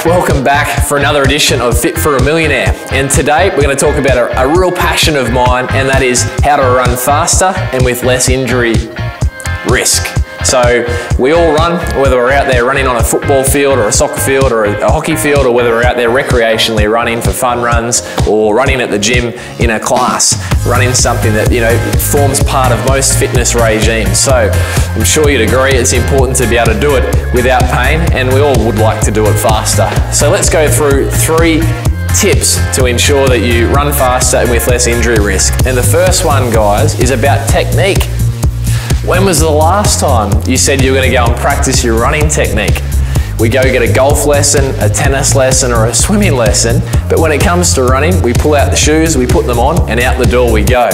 welcome back for another edition of Fit for a Millionaire. And today we're going to talk about a real passion of mine, and that is how to run faster and with less injury risk. So we all run, whether we're out there running on a football field or a soccer field or a hockey field, or whether we're out there recreationally running for fun runs or running at the gym in a class, running something that, you know, forms part of most fitness regimes. So I'm sure you'd agree it's important to be able to do it without pain, and we all would like to do it faster. So let's go through 3 tips to ensure that you run faster and with less injury risk. And the first one, guys, is about technique. When was the last time you said you were going to go and practice your running technique? We go get a golf lesson, a tennis lesson, or a swimming lesson, but when it comes to running, we pull out the shoes, we put them on, and out the door we go,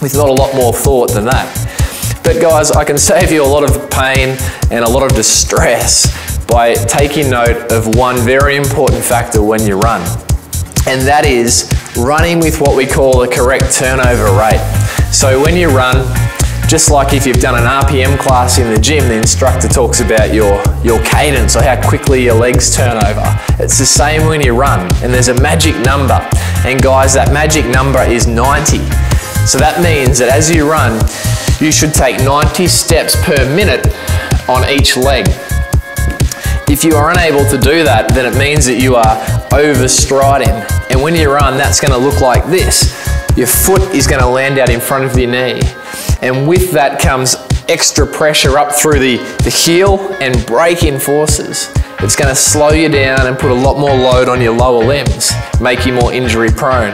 with not a lot more thought than that. But guys, I can save you a lot of pain and a lot of distress by taking note of one very important factor when you run, and that is running with what we call the correct turnover rate. So when you run, just like if you've done an RPM class in the gym, the instructor talks about your cadence or how quickly your legs turn over. It's the same when you run, and there's a magic number. And guys, that magic number is 90. So that means that as you run, you should take 90 steps per minute on each leg. If you are unable to do that, then it means that you are overstriding. And when you run, that's going to look like this. Your foot is going to land out in front of your knee. And with that comes extra pressure up through the heel and braking forces. It's going to slow you down and put a lot more load on your lower limbs, make you more injury prone.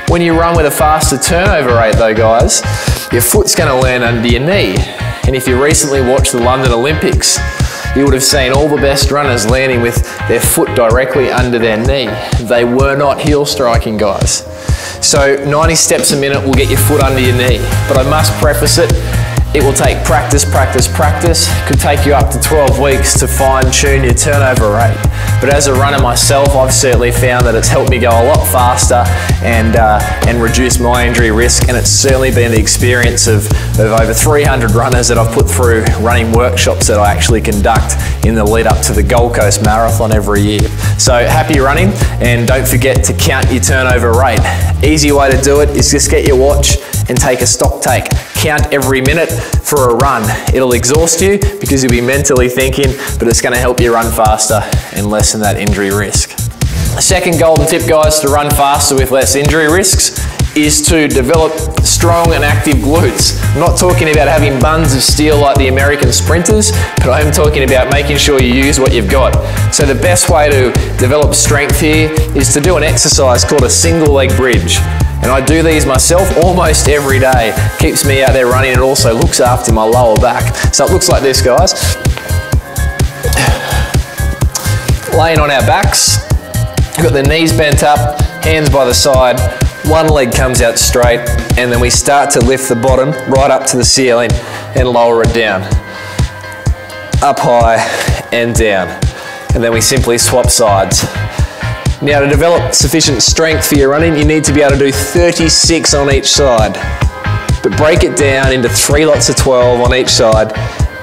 When you run with a faster turnover rate though, guys, your foot's going to land under your knee. And if you recently watched the London Olympics, you would have seen all the best runners landing with their foot directly under their knee. They were not heel striking, guys. So 90 steps a minute will get your foot under your knee. But I must preface it, it will take practice, practice, practice. It could take you up to 12 weeks to fine tune your turnover rate. But as a runner myself, I've certainly found that it's helped me go a lot faster and reduce my injury risk. And it's certainly been the experience of over 300 runners that I've put through running workshops that I actually conduct in the lead up to the Gold Coast Marathon every year. So happy running, and don't forget to count your turnover rate. Easy way to do it is just get your watch and take a stock take. Count every minute for a run. It'll exhaust you because you'll be mentally thinking, but it's going to help you run faster and lessen that injury risk. The second golden tip, guys, to run faster with less injury risks is to develop strong and active glutes. I'm not talking about having buns of steel like the American sprinters, but I'm talking about making sure you use what you've got. So the best way to develop strength here is to do an exercise called a single leg bridge. And I do these myself almost every day. Keeps me out there running, and also looks after my lower back. So it looks like this, guys. Laying on our backs, we've got the knees bent up, hands by the side, one leg comes out straight, and then we start to lift the bottom right up to the ceiling and lower it down. Up high and down. And then we simply swap sides. Now, to develop sufficient strength for your running, you need to be able to do 36 on each side. But break it down into 3 lots of 12 on each side,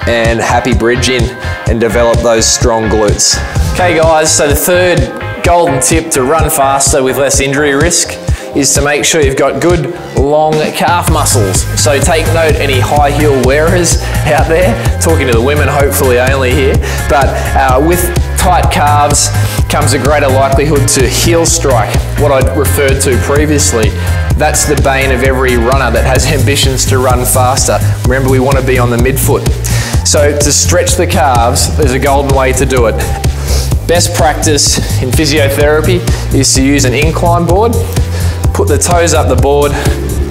and happy bridging and develop those strong glutes. Okay guys, so the third golden tip to run faster with less injury risk is to make sure you've got good long calf muscles. So take note, any high heel wearers out there, talking to the women hopefully only here, but with tight calves comes a greater likelihood to heel strike, what I referred to previously. That's the bane of every runner that has ambitions to run faster. Remember, we want to be on the midfoot. So to stretch the calves, there's a golden way to do it. Best practice in physiotherapy is to use an incline board. Put the toes up the board,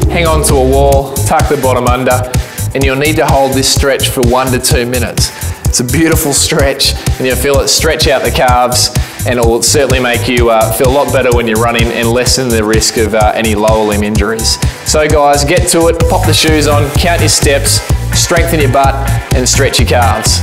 hang on to a wall, tuck the bottom under, and you'll need to hold this stretch for 1 to 2 minutes. It's a beautiful stretch, and you'll feel it stretch out the calves, and it will certainly make you feel a lot better when you're running and lessen the risk of any lower limb injuries. So guys, get to it, pop the shoes on, count your steps, strengthen your butt, and stretch your calves.